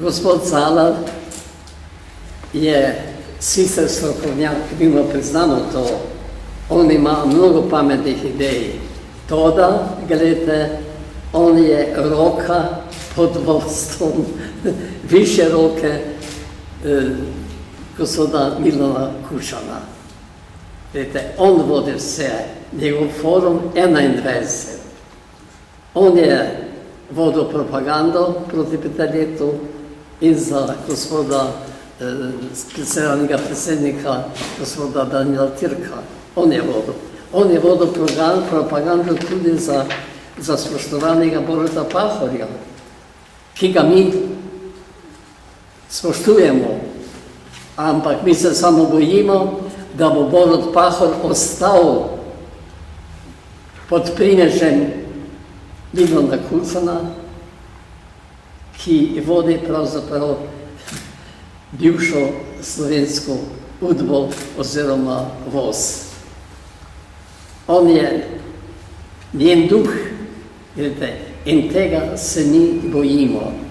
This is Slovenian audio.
Gospod Zalar je sicer strokovnjak, mimo priznamo to, on ima mnogo pametnih idej. Toda, gledajte, on je roka pod vodstvom više roke gospoda Milana Kučana. Gledajte, on vodi vse, njegov forum 21. On je vodil propagando proti Peterletu in za gospoda specialnega predsednika, gospoda Danila Tirka. On je vodil. On je vodil propagando tudi za spoštovanega Boruta Pahorja, ki ga mi spoštujemo, ampak mi se samo bojimo, da bo Borut Pahor ostal pod primežem Milana Kučana, ki vodi pravzaprav bivšo slovensko udbo oziroma voz. On je njen duh, in tega se mi bojimo.